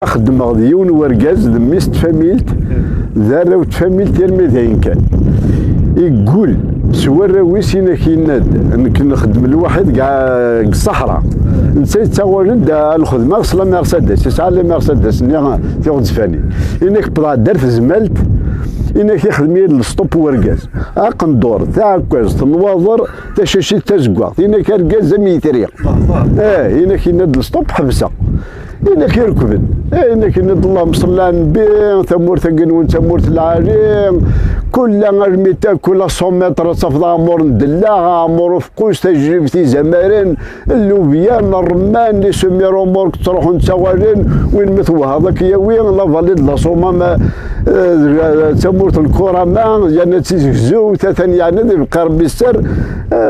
خدمة ديون ورقاز دميس تفاميلت ذا و تفاميلت يرمي ذاين كان يقول سوار ويسينا كيناد انك نخدم الواحد كاع الصحراء نسيت تاولد الخدمه اصلا مرسيدس يسعى لي مرسيدس ني تاخذ فاني انك بدا دار في زمالت انك يخدم السطوب ورقاز قندور تاع كواز تنواظر تشاشي تزقوا انك رقاز ميتريق انك يناد السطوب حبسه إنك يركبن إنك إن اللهم صل على النبي ثمور ثقنون ثمور العالم كل غرميتا كل 100 متر صفد عمور ندلا عمور فقوس تجربتي زمارين اللوبيان الرمان اللي سميرو مورك تروحوا نتسوالين وين مثوا هذاك يا وين لا فاليد لا صومه ثمور الكره ما يعني تزو ثاني يعني بقرب السر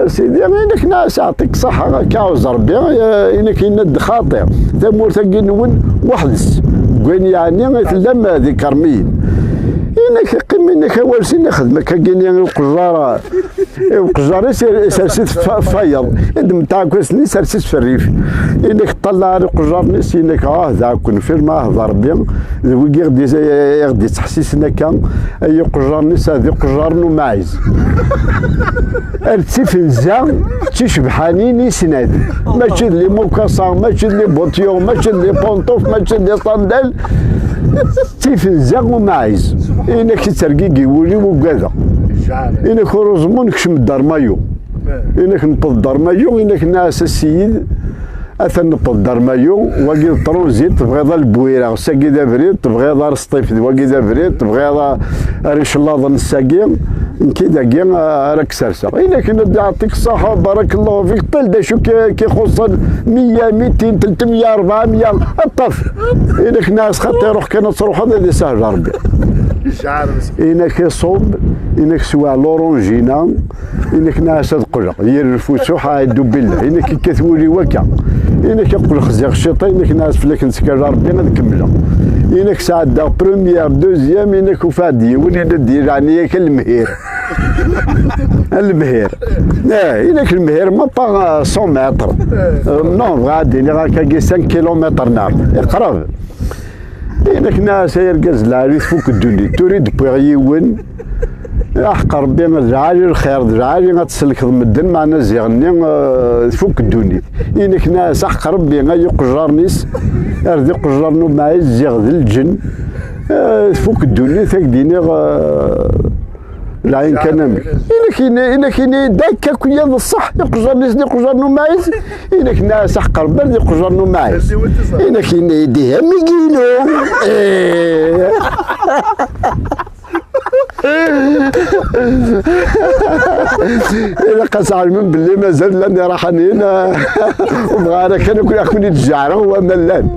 سيدي انك ناس يعطيك صحه كاوز ربي انك يند خاطر ثمور ثقنون وحدس وين يعني لم هذيك كرمين انك قيم انك وارسين خدمه كاين القجاره القجاره سرسيت فايض ادم تاع كويسني سرسيت في الريف انك طلع القجار ناس انك ذا كون فيلم هضر بيان ويجي غدي تحسيسنا كان اي قجار ناس هذه قجار نو ماعز ارتي في الزا تشبحاني سناد ماشي لي موكاسا ماشي لي بوتيون ماشي لي بونطوف ماشي لي صندال تيفنزا وماعز انك ترقيقي ولي وكذا انك روزمون نكشم الدار مايو انك نبض الدار مايو انك ناس السيد اثن نبض الدار مايو واقي الطروزيت تبغي ذا البويره ساقي ذا بريد تبغي ذا السطيف واقي ذا بريد تبغي ذا ريش الله الساقي كذا كي راك سرسه انك نعطيك الصحه بارك الله فيك طل دا شو كيخص 100 200 300 400 الطف انك ناس خاطر يروح كان تروح هذا اللي سهل ربي انك يصوب انك سوا لورونجينا انك ناس تقول يرفو سوحه يدو بالله انك كتولي وكا انك يقول خزيق الشيطان انك ناس فلك نسكر ربي نكملها انك ساعه دا بروميير دوزيام انك وفادي ولي ندير يعني كالمهير المهير انك المهير ما با 100 متر نون غادي اللي غاكا 5 كيلومتر نار قرب انك ناس يرقز العريس فوق الدنيا تريد بوغيون احقر بين الرعالي الخير الرعالي غتسلك المدن مع ناس يغني فوق الدنيا انك ناس احقر بين يقجر نيس ارضي قجرنو معي زيغ الجن فوق الدنيا تاكديني العين كنامي انك داك كويا الصح يقجر نيس يقجرنو معيز انك ناس احقر برد يقجرنو معيز انك يديها ميكيلو إذا قاس علمن باللي مازال لاني راح هنا وبغى انا كان كون يتجعر هو ملان.